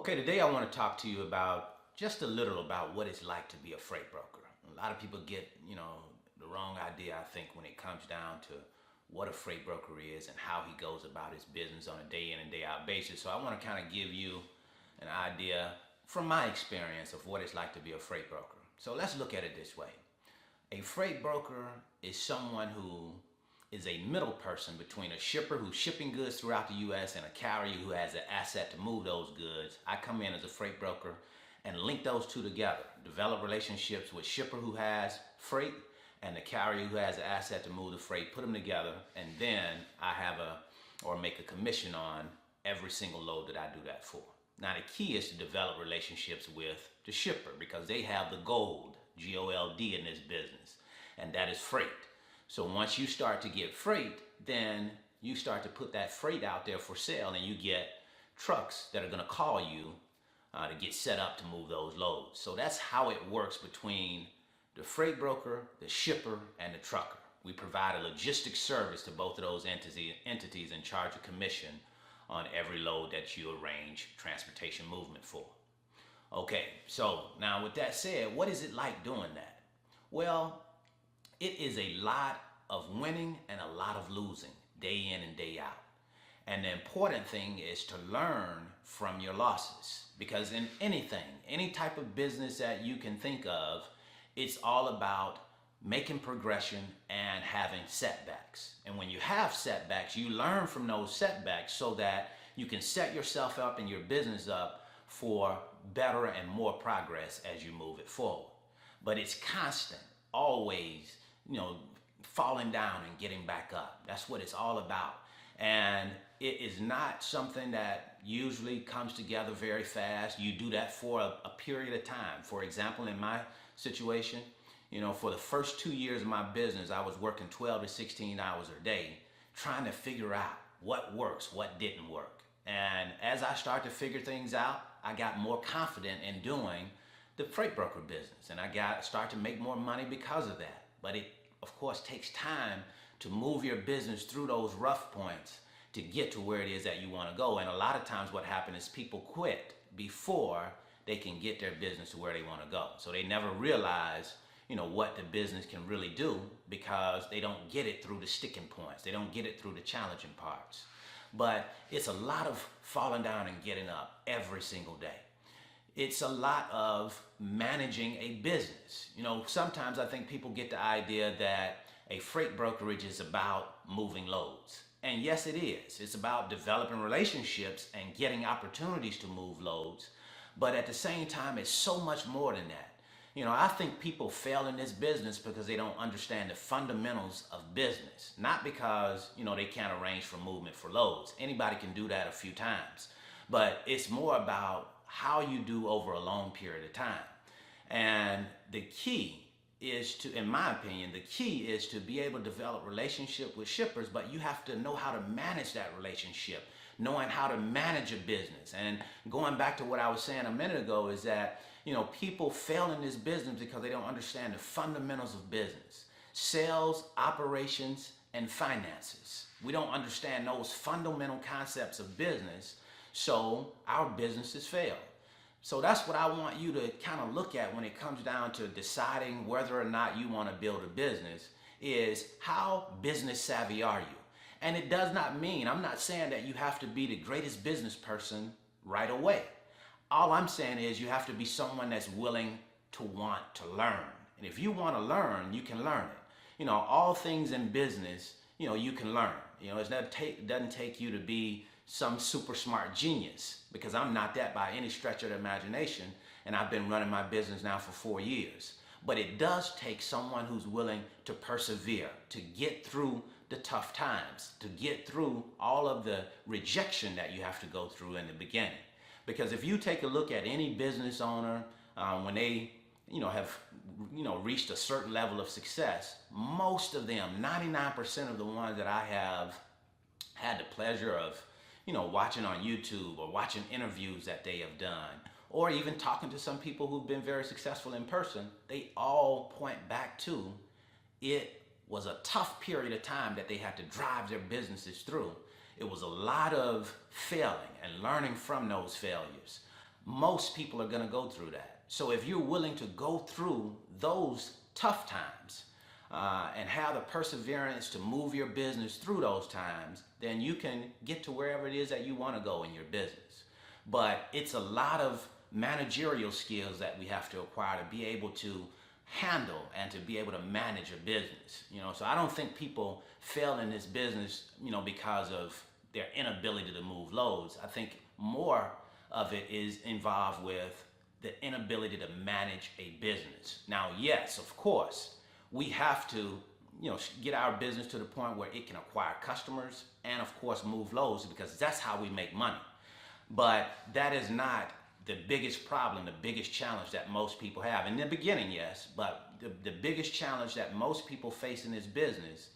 Okay, today I want to talk to you about just a little about what it's like to be a freight broker. A lot of people get, the wrong idea, I think, when it comes down to what a freight broker is and how he goes about his business on a day in and day out basis. So I want to kind of give you an idea from my experience of what it's like to be a freight broker. So let's look at it this way. A freight broker is someone who is a middle person between a shipper who's shipping goods throughout the U.S. and a carrier who has an asset to move those goods. I come in as a freight broker and link those two together, develop relationships with shipper who has freight and the carrier who has an asset to move the freight, put them together, and then I make a commission on every single load that I do that for. Now the key is to develop relationships with the shipper because they have the gold, G-O-L-D, in this business, and that is freight. So once you start to get freight, then you start to put that freight out there for sale and you get trucks that are going to call you to get set up to move those loads. So that's how it works between the freight broker, the shipper, and the trucker. We provide a logistics service to both of those entities and charge a commission on every load that you arrange transportation movement for. Okay, so now with that said, what is it like doing that? Well, it is a lot of winning and a lot of losing day in and day out. And the important thing is to learn from your losses because in anything, any type of business that you can think of, it's all about making progression and having setbacks. And when you have setbacks, you learn from those setbacks so that you can set yourself up and your business up for better and more progress as you move it forward. But it's constant, always, falling down and getting back up. That's what it's all about. And it is not something that usually comes together very fast. You do that for a period of time. For example, in my situation, for the first 2 years of my business, I was working 12 to 16 hours a day trying to figure out what works, what didn't work. And as I started to figure things out, I got more confident in doing the freight broker business and I started to make more money because of that. But it, of course, takes time to move your business through those rough points to get to where it is that you want to go. And a lot of times what happens is people quit before they can get their business to where they want to go. So they never realize, what the business can really do because they don't get it through the sticking points. They don't get it through the challenging parts. But it's a lot of falling down and getting up every single day. It's a lot of managing a business. Sometimes I think people get the idea that a freight brokerage is about moving loads. And yes, it is. It's about developing relationships and getting opportunities to move loads. But at the same time, it's so much more than that. I think people fail in this business because they don't understand the fundamentals of business. Not because, they can't arrange for movement for loads. Anybody can do that a few times. But it's more about how you do over a long period of time. And the key is to, in my opinion, the key is to be able to develop relationship with shippers, but you have to know how to manage that relationship, knowing how to manage a business. And going back to what I was saying a minute ago is that, people fail in this business because they don't understand the fundamentals of business, sales, operations, and finances. We don't understand those fundamental concepts of business, so our businesses fail. So that's what I want you to kind of look at when it comes down to deciding whether or not you want to build a business is how business savvy are you? And it does not mean, I'm not saying that you have to be the greatest business person right away. All I'm saying is you have to be someone that's willing to want to learn. And if you want to learn, you can learn it. All things in business, you can learn. It doesn't take you to be some super smart genius because I'm not that by any stretch of the imagination, and I've been running my business now for 4 years. But it does take someone who's willing to persevere, to get through the tough times, to get through all of the rejection that you have to go through in the beginning. Because if you take a look at any business owner, when they have reached a certain level of success, most of them, 99% of the ones that I have had the pleasure of watching on YouTube or watching interviews that they have done, or even talking to some people who've been very successful in person, they all point back to it was a tough period of time that they had to drive their businesses through. It was a lot of failing and learning from those failures. most people are going to go through that. So if you're willing to go through those tough times and have the perseverance to move your business through those times, then you can get to wherever it is that you want to go in your business. But it's a lot of managerial skills that we have to acquire to be able to handle and to be able to manage a business. So I don't think people fail in this business, because of their inability to move loads. I think more of it is involved with the inability to manage a business. Now, yes, of course, we have to, get our business to the point where it can acquire customers and, of course, move loads, because that's how we make money. But that is not the biggest problem, the biggest challenge that most people have. In the beginning, yes, but the biggest challenge that most people face in this business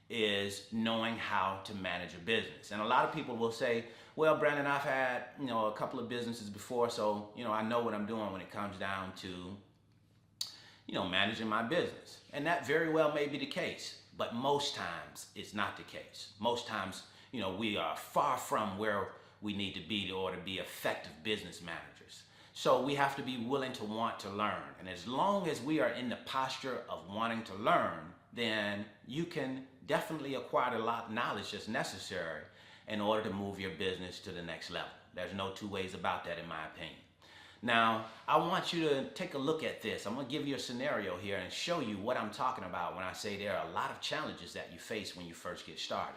is knowing how to manage a business. And a lot of people will say, well, Brandon, I've had, a couple of businesses before, so, I know what I'm doing when it comes down to, managing my business. And that very well may be the case, but most times it's not the case. Most times, we are far from where we need to be in order to be effective business managers. So we have to be willing to want to learn. And as long as we are in the posture of wanting to learn, then you can definitely acquire a lot of knowledge that's necessary in order to move your business to the next level. There's no two ways about that, in my opinion. Now, I want you to take a look at this. I'm going to give you a scenario here and show you what I'm talking about when I say there are a lot of challenges that you face when you first get started.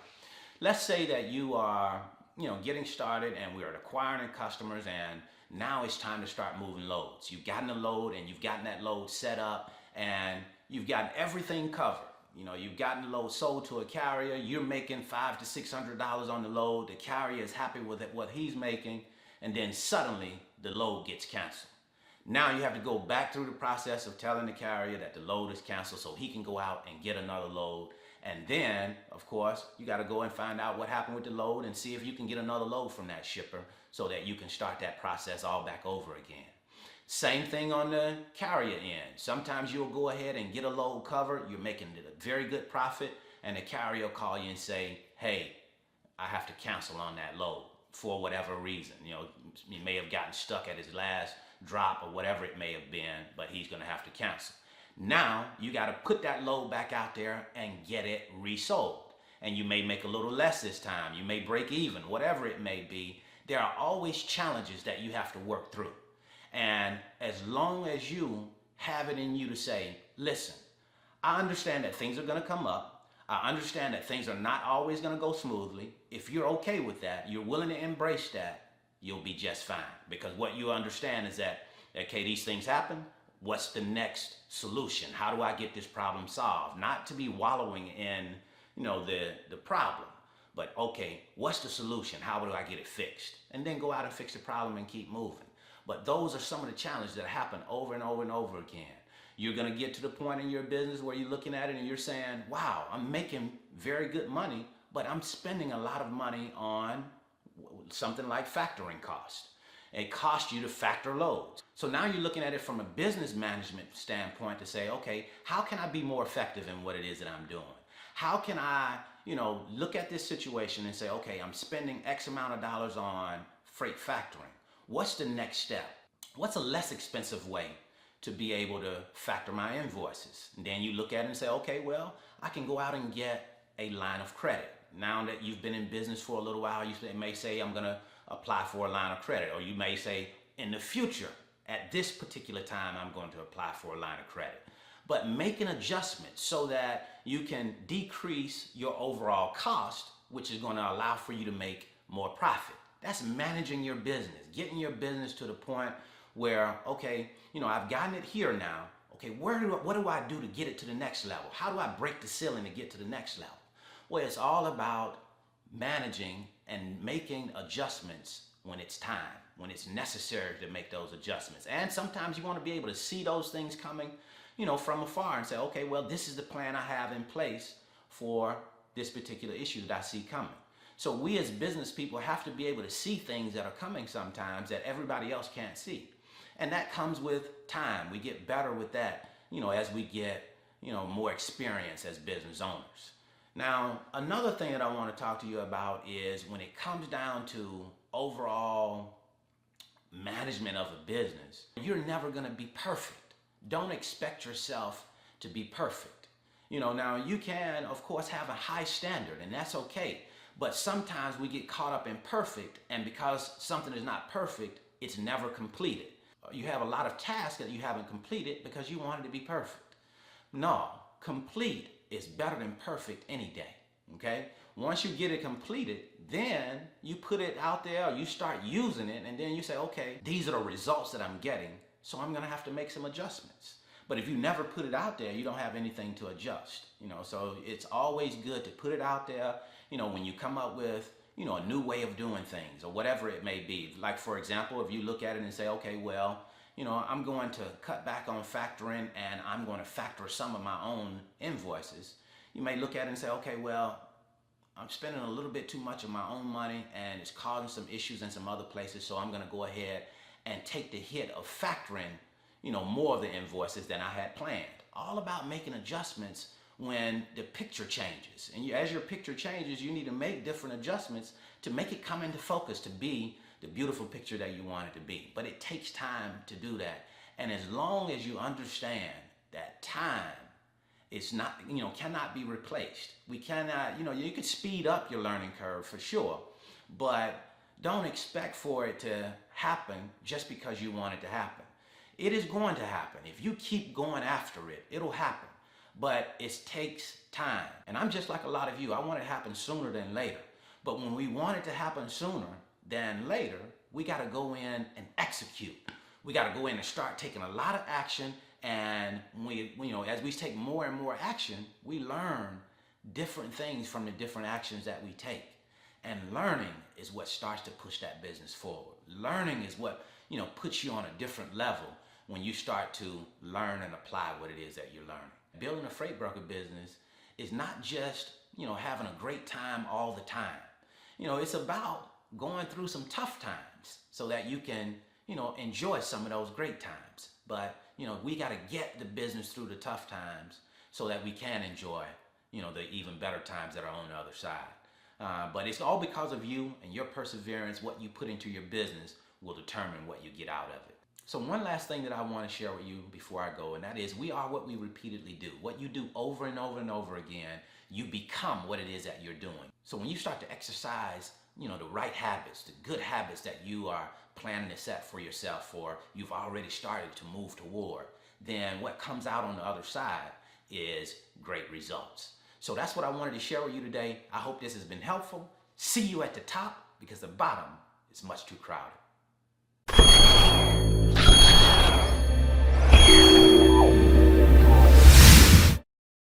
Let's say that you are, getting started and we're acquiring customers, and now it's time to start moving loads. You've gotten a load and you've gotten that load set up and you've gotten everything covered. You've gotten the load sold to a carrier. You're making $500 to $600 on the load. The carrier is happy with it, what he's making, and then suddenly the load gets canceled. Now you have to go back through the process of telling the carrier that the load is canceled so he can go out and get another load. And then, of course, you got to go and find out what happened with the load and see if you can get another load from that shipper so that you can start that process all back over again. Same thing on the carrier end. Sometimes you'll go ahead and get a load covered. You're making a very good profit, and the carrier will call you and say, hey, I have to cancel on that load for whatever reason. He may have gotten stuck at his last drop or whatever it may have been, but he's going to have to cancel. Now you got to put that load back out there and get it resold. And you may make a little less this time. You may break even, whatever it may be. There are always challenges that you have to work through. And as long as you have it in you to say, listen, I understand that things are going to come up. I understand that things are not always going to go smoothly. If you're okay with that, you're willing to embrace that, you'll be just fine. Because what you understand is that, okay, these things happen. What's the next solution? How do I get this problem solved? Not to be wallowing in, the problem, but okay, what's the solution? How do I get it fixed? And then go out and fix the problem and keep moving. But those are some of the challenges that happen over and over and over again. You're going to get to the point in your business where you're looking at it and you're saying, wow, I'm making very good money, but I'm spending a lot of money on something like factoring cost. It costs you to factor loads. So now you're looking at it from a business management standpoint to say, okay, how can I be more effective in what it is that I'm doing? How can I, look at this situation and say, okay, I'm spending X amount of dollars on freight factoring. What's the next step? What's a less expensive way to be able to factor my invoices? And then you look at it and say, okay, well, I can go out and get a line of credit. Now that you've been in business for a little while, you may say, I'm going to apply for a line of credit. Or you may say, in the future, at this particular time, I'm going to apply for a line of credit. But make an adjustment so that you can decrease your overall cost, which is going to allow for you to make more profit. That's managing your business, getting your business to the point where, okay, I've gotten it here now. Okay, what do I do to get it to the next level? How do I break the ceiling to get to the next level? Well, it's all about managing and making adjustments when it's time, when it's necessary to make those adjustments. And sometimes you want to be able to see those things coming, from afar and say, okay, well, this is the plan I have in place for this particular issue that I see coming. So we as business people have to be able to see things that are coming sometimes that everybody else can't see. And that comes with time. We get better with that, as we get, more experience as business owners. Now, another thing that I want to talk to you about is when it comes down to overall management of a business, you're never going to be perfect. Don't expect yourself to be perfect. Now you can, of course, have a high standard, and that's okay. But sometimes we get caught up in perfect, and because something is not perfect, it's never completed. You have a lot of tasks that you haven't completed because you wanted to be perfect. No, complete is better than perfect any day. Okay? Once you get it completed, then you put it out there, you start using it, and then you say, okay, these are the results that I'm getting, so I'm gonna have to make some adjustments. But if you never put it out there, you don't have anything to adjust. So it's always good to put it out there, when you come up with, a new way of doing things or whatever it may be. Like, for example, if you look at it and say, okay, well, I'm going to cut back on factoring and I'm going to factor some of my own invoices. You may look at it and say, okay, well, I'm spending a little bit too much of my own money and it's causing some issues in some other places, so I'm going to go ahead and take the hit of factoring, more of the invoices than I had planned. All about making adjustments when the picture changes. And as your picture changes, you need to make different adjustments to make it come into focus to be the beautiful picture that you want it to be. But it takes time to do that. And as long as you understand that time is not, cannot be replaced. We cannot, you could speed up your learning curve for sure, but don't expect for it to happen just because you want it to happen. It is going to happen. If you keep going after it, it'll happen. But it takes time. And I'm just like a lot of you. I want it to happen sooner than later. But when we want it to happen sooner than later, we got to go in and execute. We got to go in and start taking a lot of action. And as we take more and more action, we learn different things from the different actions that we take. And learning is what starts to push that business forward. Learning is what, puts you on a different level when you start to learn and apply what it is that you're learning. Building a freight broker business is not just, having a great time all the time. It's about going through some tough times so that you can, enjoy some of those great times. But, we got to get the business through the tough times so that we can enjoy, the even better times that are on the other side. But it's all because of you and your perseverance. What you put into your business will determine what you get out of it. So one last thing that I want to share with you before I go, and that is we are what we repeatedly do. What you do over and over and over again, you become what it is that you're doing. So when you start to exercise, the right habits, the good habits that you are planning to set for yourself, or you've already started to move toward, then what comes out on the other side is great results. So that's what I wanted to share with you today. I hope this has been helpful. See you at the top, because the bottom is much too crowded.